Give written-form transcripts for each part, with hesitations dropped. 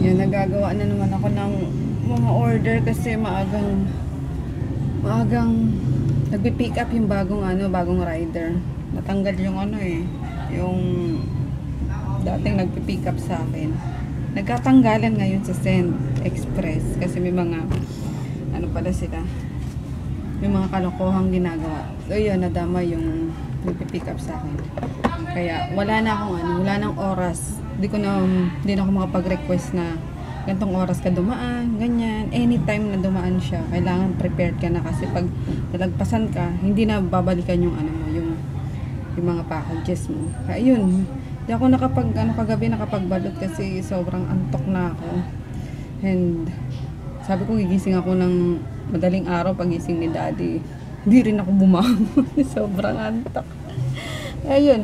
Yan, nagagawa na naman ako ng mga order kasi maagang nagpi-pick up yung bagong rider. Natanggal yung yung dating nagpi-pick up sa akin. Nagkatanggalan ngayon sa Send Express kasi may mga pala sila. May mga kalokohang ginagawa. So yun, nadama yung nagpi-pick up sa akin. Kaya wala na akong wala nang oras. Hindi na ako makapag-request na gantong oras ka dumaan, ganyan. Anytime na dumaan siya, kailangan prepared ka na kasi pag nalagpasan ka, hindi na babalikan yung yung mga packages mo. Kaya yun, hindi ako kagabi nakapagbalot kasi sobrang antok na ako. And sabi ko gigising ako ng madaling araw pagising ni Daddy. Hindi rin ako bumangon. Sobrang antok. Kaya yun,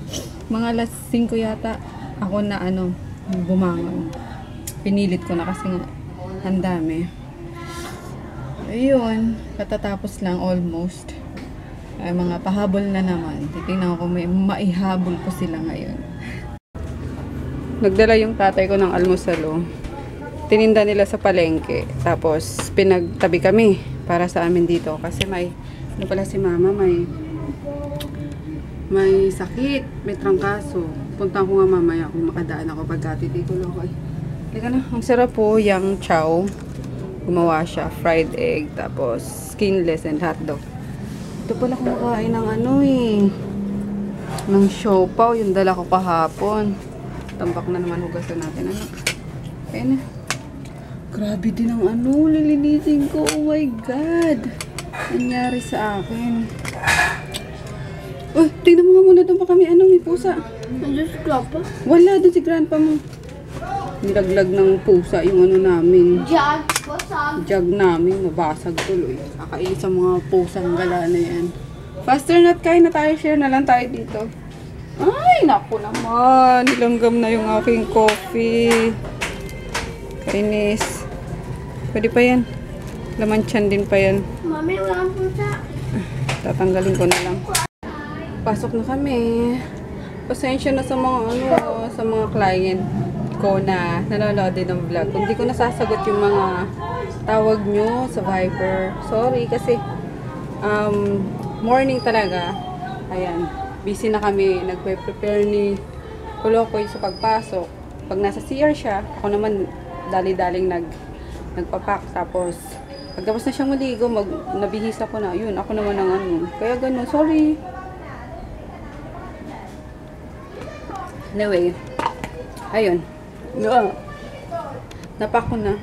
mga alas 5 yata ako na bumangon. Pinilit ko na kasi nga ang dami. Ayun, katatapos lang almost. Ay, mga pahabol na naman. Titingnan ko may maihabol ko sila ngayon. Nagdala yung tatay ko ng almusalo. Tininda nila sa palengke. Tapos pinagtabi kami para sa amin dito kasi may pala si mama may sakit, may trangkaso. Punta ko nga mamaya kung makadaan ako pagkatiti ko lang. Teka na, ang sarap po yung chow. Gumawa siya, fried egg, tapos skinless and hotdog. Ito pala kumakain ng ng siopaw, yung dala ko kahapon. Tambak na naman, hugasan natin. Kaya na. Grabe din ang lilinisin ko. Oh my God. Nangyari sa akin. Uy, tingnan mo nga muna doon pa kami. May pusa. Nandiyan si Grandpa? Wala, doon si Grandpa mo. Nilaglag ng pusa yung namin. Jug namin. Nabasag tuloy. Kakainis ang mga pusang gala na yan. Faster not, kain na tayo. Share na lang tayo dito. Ay, naku naman. Nilanggam na yung aking coffee. Kainis. Pwede pa yan. Laman tiyan din pa yan. Mami, wala kang pusa. Tatanggalin ko na lang. Pasok na kami. Pasensya na sa mga sa mga client ko na nanonood din ng vlog. Kung di ko nasasagot yung mga tawag nyo sa Viber. Sorry kasi morning talaga. Ayan. Busy na kami. Nagpe-prepare ni Kulokoy sa pagpasok. Pag nasa CR siya, ako naman dali-daling nagpapak. Tapos pagtapos na siyang maligo, nabihis ako na. Yun, ako naman ang Kaya ganun. Sorry. Anyway, ayun. Napak ko na.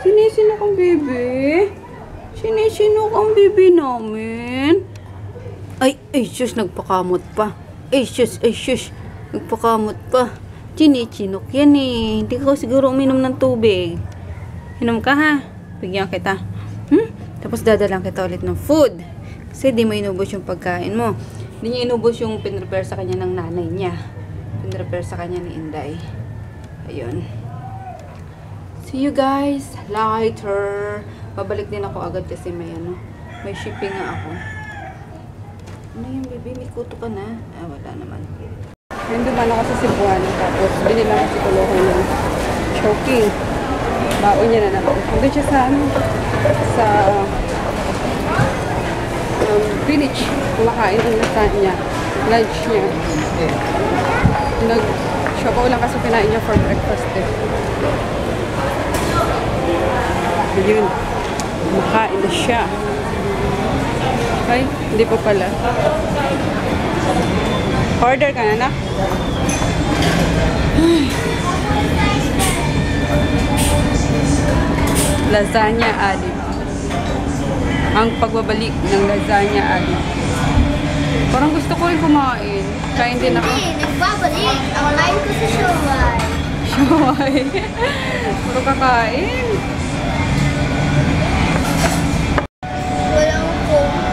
Sinisino kang bebe? Sinisino kang bebe namin? Ay, sus, nagpakamot pa. Sus, nagpakamot pa. Chinichinok yan Hindi ka siguro uminom ng tubig. Inom ka ha? Bigyan kita. Tapos dadalang kita ulit ng food. Kasi di mo inubos yung pagkain mo. Hindi niya inubos yung pinrepare sa kanya ng nanay niya. Pinrepare sa kanya ni Inday. Ayun. See you guys later. Babalik din ako agad kasi may shipping nga ako. Ano yung baby? May kuto ka na? Wala naman. Yung duman ako sa Cebuan. Tapos binila ko si Kulokoy ng choking. Baon niya na naman. Nandun siya sa village. Kumakain ang lasagna. Lunch niya. Nag-choco lang kasi kinain niya for breakfast Yun. Kumakain na siya. Ay, hindi pa pala. Order ka na, nak? Lasagna Alip. Ang pagbabalik ng lasagna Alip. Parang gusto ko rin kumain. Kain din ako. Hindi, nagbabalik. Ang line ko sa Showai. Showai. Puro kakain. Walang coke.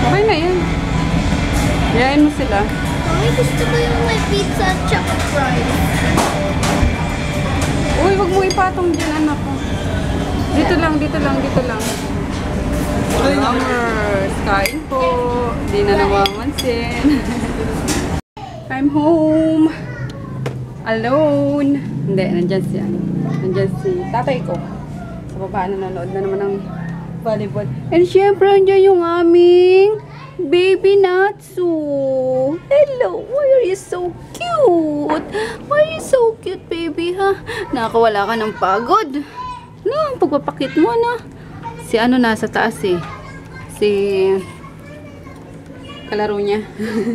Okay na yan. Yain mo sila. Mami, gusto ko yung may pizza at chocolate fries. Uy, wag mo ipatong dyan, anak ko. Dito lang. Ramers, kain po. Di na nawamansin. I'm home. alone. Hindi, nandyan siya. Nandyan si tatay ko. Sa baba, nanonood na naman ng volleyball. And syempre, andyan yung aming baby Natsu. Hello, why are you so cute? Why are you so cute, baby, ha? Nakakawala ka ng pagod. No, ang pagpapakit mo, no? Si ano nasa taas, eh. Si kalaro niya.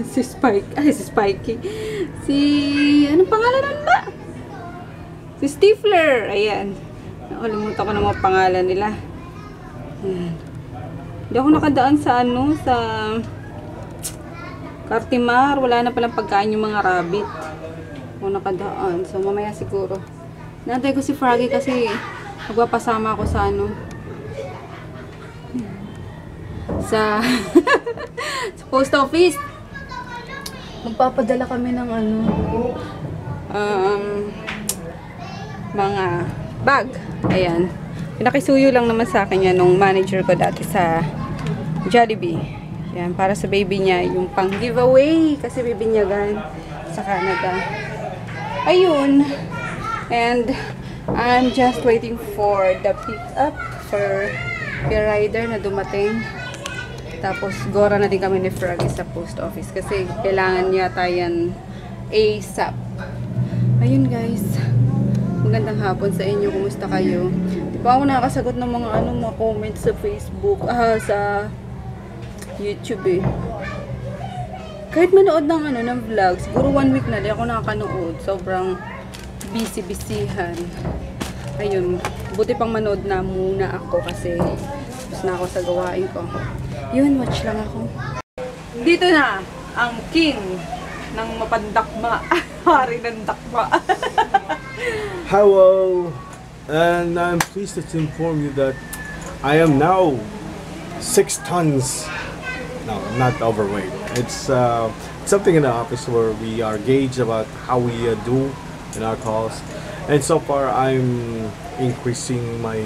Si Spike. Ay, si Spikey. Si anong pangalan nun ba? Si Stifler. Ayan. Nakalimutan ko ng mga pangalan nila. Ayan. Hindi ako nakadaan sa ano, sa Cartimar. Wala na palang pagkain yung mga rabbit. Ako nakadaan. So, mamaya siguro. Nantay ko si Froggy kasi magpapasama ako sa ano, sa sa post office. Magpapadala kami ng ano, mga bag. Ayan. Pinakisuyo lang naman sa akin yan nung manager ko dati sa Jollibee. Yan, para sa baby niya, yung pang giveaway kasi bibinyagan sa Canada. Ayun. And I'm just waiting for the pick up for the rider na dumating. Tapos gora na din kami ni Froggy sa post office kasi kailangan yata yan ASAP. Ayun guys. Magandang hapon sa inyo. Kumusta kayo? Di pa ako nakakasagot ng mga mga comments sa Facebook, sa YouTube eh. Kahit manood ng ng vlog, siguro 1 week na di ako nakakanood. Sobrang busy-busyhan. Ayun, buti pang manood na muna ako kasi tapos na ako sa gawain ko. Yun, watch lang ako. Dito na ang king ng mapandakma. Hari ng dakma. Hello, and I'm pleased to inform you that I am now 6 tons. No, not overweight. It's something in the office where we are gauged about how we do in our calls, and so far I'm increasing my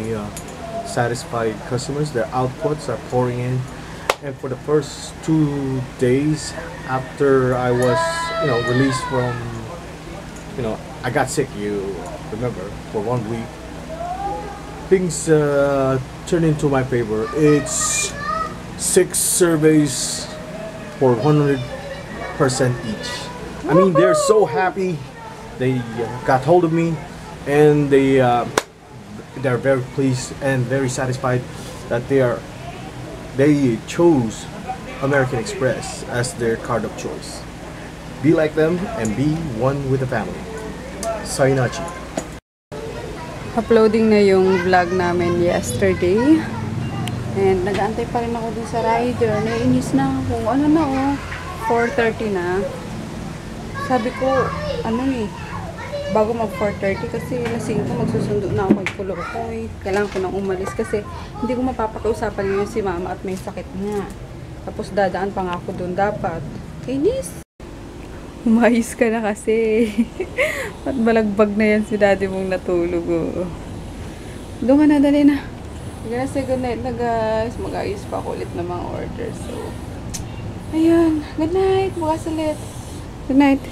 satisfied customers. Their outputs are pouring in, and for the first 2 days after I was released from I got sick, you remember, for 1 week. Things turned into my favor. It's 6 surveys for 100% each. I mean, they're so happy. They got hold of me, and they're very pleased and very satisfied that they chose American Express as their card of choice. Be like them and be one with the family. Sayinachi. Uploading na yung vlog namin yesterday. And nag-aantay pa rin ako dun sa rider. Naiinis na ako. 4:30 na. Sabi ko, bago mag 4:30 kasi lasing ko, magsusundo na ako kay Kulo ko. Kailangan ko nang umalis kasi hindi ko mapapakiusapan ngayon si mama at may sakit nga. Tapos dadaan pa nga ako dun dapat. Inis! Umayos ka na kasi. At balagbag na yan si daddy mong natulog. Oh. Doon ka na, dali na. Sige, good night na guys. Mag-ayos pa ako ulit ng mga orders. So, ayun. Good night. Bukas ulit. Good night.